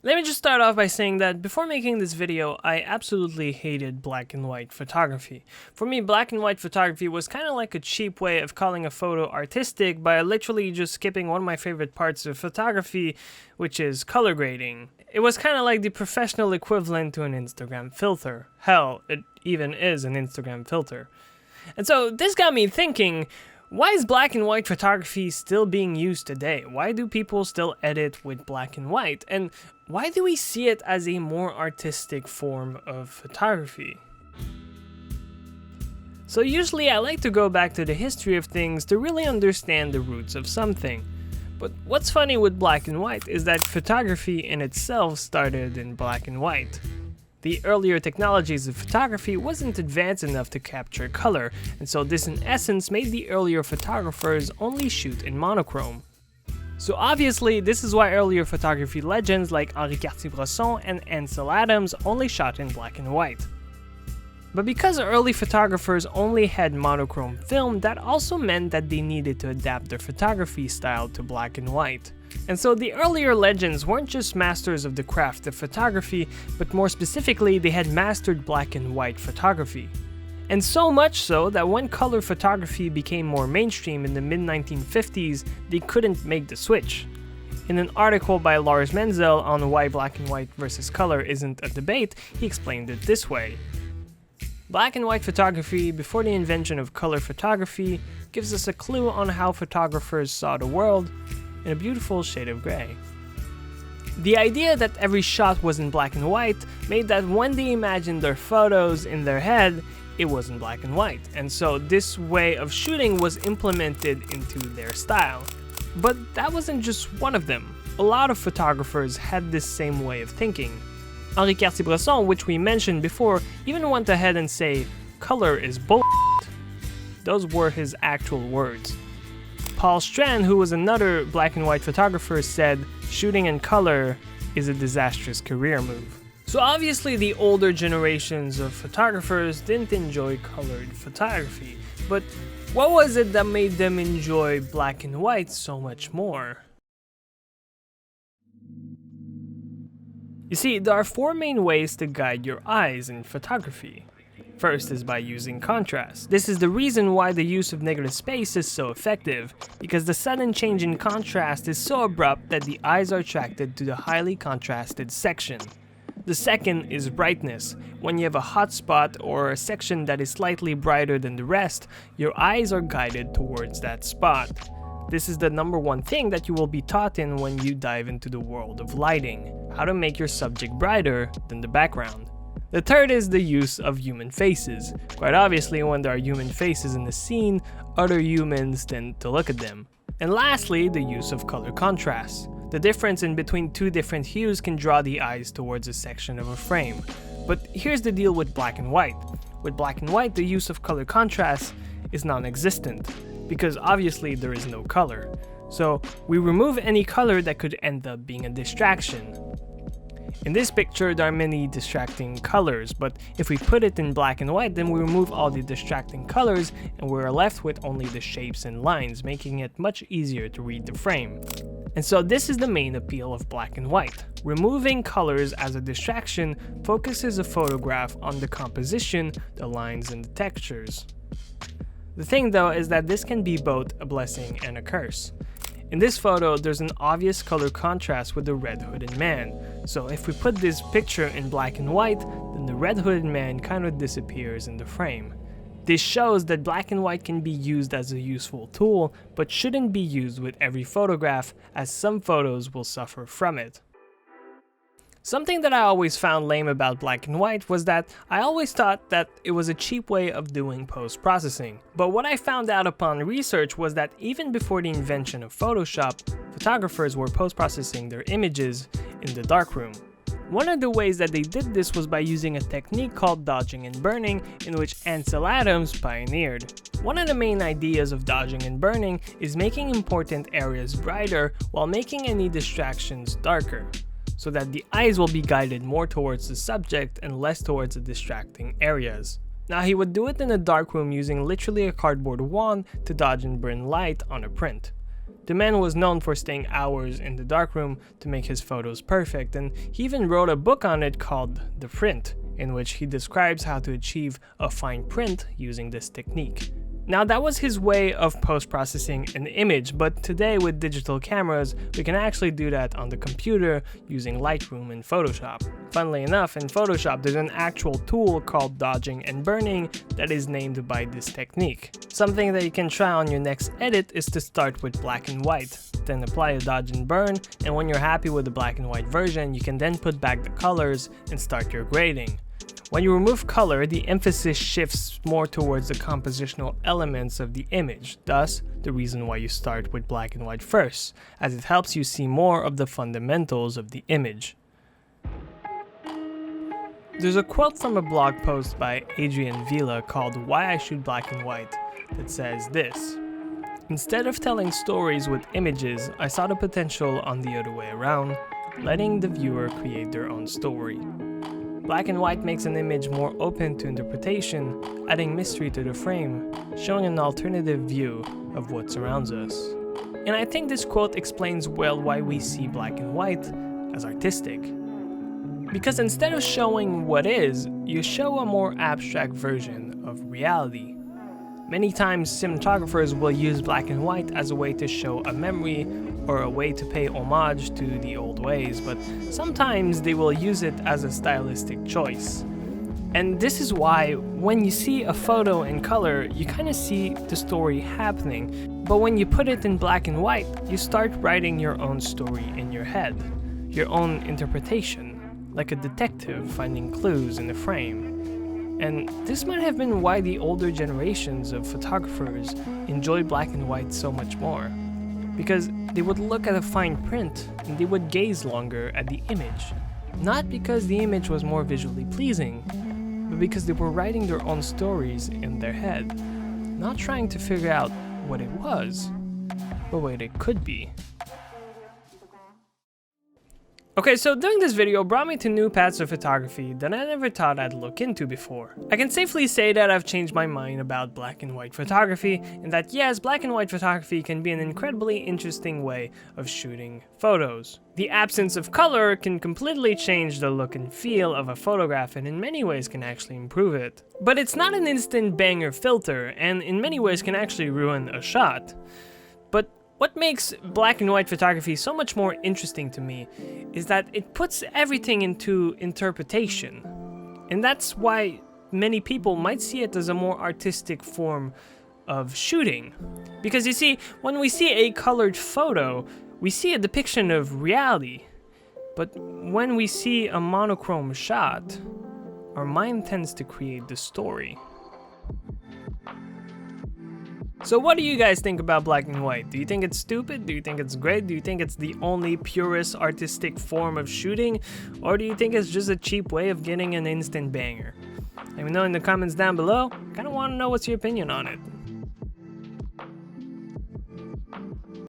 Let me just start off by saying that before making this video, I absolutely hated black and white photography. For me, black and white photography was kind of like a cheap way of calling a photo artistic by literally just skipping one of my favorite parts of photography, which is color grading. It was kind of like the professional equivalent to an Instagram filter. Hell, it even is an Instagram filter. And so this got me thinking, why is black and white photography still being used today? Why do people still edit with black and white? And why do we see it as a more artistic form of photography? So usually I like to go back to the history of things to really understand the roots of something. But what's funny with black and white is that photography in itself started in black and white. The earlier technologies of photography wasn't advanced enough to capture color, and so this in essence made the earlier photographers only shoot in monochrome. So obviously, this is why earlier photography legends like Henri Cartier-Bresson and Mensel Adams only shot in black and white. But because early photographers only had monochrome film, that also meant that they needed to adapt their photography style to black and white. And so the earlier legends weren't just masters of the craft of photography, but more specifically, they had mastered black and white photography. And so much so that when color photography became more mainstream in the mid-1950s, they couldn't make the switch. In an article by Lars Mensel on why black and white versus color isn't a debate, he explained it this way. Black and white photography, before the invention of color photography, gives us a clue on how photographers saw the world in a beautiful shade of gray. The idea that every shot was in black and white made that when they imagined their photos in their head, it was in black and white, and so this way of shooting was implemented into their style. But that wasn't just one of them. A lot of photographers had this same way of thinking. Henri Cartier-Bresson, which we mentioned before, even went ahead and say, "Color is bullshit." Those were his actual words. Paul Strand, who was another black and white photographer, said, "Shooting in color is a disastrous career move." So obviously the older generations of photographers didn't enjoy colored photography, but what was it that made them enjoy black and white so much more? You see, there are four main ways to guide your eyes in photography. First is by using contrast. This is the reason why the use of negative space is so effective, because the sudden change in contrast is so abrupt that the eyes are attracted to the highly contrasted section. The second is brightness. When you have a hot spot or a section that is slightly brighter than the rest, your eyes are guided towards that spot. This is the number one thing that you will be taught in when you dive into the world of lighting, how to make your subject brighter than the background. The third is the use of human faces. Quite obviously, when there are human faces in the scene, other humans tend to look at them. And lastly, the use of color contrast. The difference in between two different hues can draw the eyes towards a section of a frame. But here's the deal with black and white. With black and white, the use of color contrast is non-existent, because obviously there is no color. So we remove any color that could end up being a distraction. In this picture, there are many distracting colors, but if we put it in black and white, then we remove all the distracting colors and we're left with only the shapes and lines, making it much easier to read the frame. And so this is the main appeal of black and white. Removing colors as a distraction focuses a photograph on the composition, the lines, and the textures. The thing though is that this can be both a blessing and a curse. In this photo, there's an obvious color contrast with the red hooded man. So if we put this picture in black and white, then the red hooded man kind of disappears in the frame. This shows that black and white can be used as a useful tool, but shouldn't be used with every photograph, as some photos will suffer from it. Something that I always found lame about black and white was that I always thought that it was a cheap way of doing post-processing. But what I found out upon research was that even before the invention of Photoshop, photographers were post-processing their images in the darkroom. One of the ways that they did this was by using a technique called dodging and burning, in which Mensel Adams pioneered. One of the main ideas of dodging and burning is making important areas brighter while making any distractions darker, so that the eyes will be guided more towards the subject and less towards the distracting areas. Now he would do it in a darkroom using literally a cardboard wand to dodge and burn light on a print. The man was known for staying hours in the darkroom to make his photos perfect, and he even wrote a book on it called The Print, in which he describes how to achieve a fine print using this technique. Now that was his way of post-processing an image, but today with digital cameras, we can actually do that on the computer using Lightroom and Photoshop. Funnily enough, in Photoshop there's an actual tool called dodging and burning that is named by this technique. Something that you can try on your next edit is to start with black and white, then apply a dodge and burn, and when you're happy with the black and white version, you can then put back the colors and start your grading. When you remove color, the emphasis shifts more towards the compositional elements of the image, thus the reason why you start with black and white first, as it helps you see more of the fundamentals of the image. There's a quote from a blog post by Adrian Vila called "Why I Shoot Black and White" that says this: "Instead of telling stories with images, I saw the potential on the other way around, letting the viewer create their own story. Black and white makes an image more open to interpretation, adding mystery to the frame, showing an alternative view of what surrounds us." And I think this quote explains well why we see black and white as artistic. Because instead of showing what is, you show a more abstract version of reality. Many times cinematographers will use black and white as a way to show a memory or a way to pay homage to the old ways, but sometimes they will use it as a stylistic choice. And this is why when you see a photo in color, you kind of see the story happening, but when you put it in black and white, you start writing your own story in your head, your own interpretation, like a detective finding clues in the frame. And this might have been why the older generations of photographers enjoyed black and white so much more. Because they would look at a fine print and they would gaze longer at the image. Not because the image was more visually pleasing, but because they were writing their own stories in their head. Not trying to figure out what it was, but what it could be. Okay, so doing this video brought me to new paths of photography that I never thought I'd look into before. I can safely say that I've changed my mind about black and white photography, and that yes, black and white photography can be an incredibly interesting way of shooting photos. The absence of color can completely change the look and feel of a photograph and in many ways can actually improve it. But it's not an instant banger filter, and in many ways can actually ruin a shot. But what makes black and white photography so much more interesting to me is that it puts everything into interpretation. And that's why many people might see it as a more artistic form of shooting. Because you see, when we see a colored photo, we see a depiction of reality. But when we see a monochrome shot, our mind tends to create the story. So what do you guys think about black and white? Do you think it's stupid? Do you think it's great? Do you think it's the only purest artistic form of shooting? Or do you think it's just a cheap way of getting an instant banger? Let me know in the comments down below. Kinda wanna know what's your opinion on it.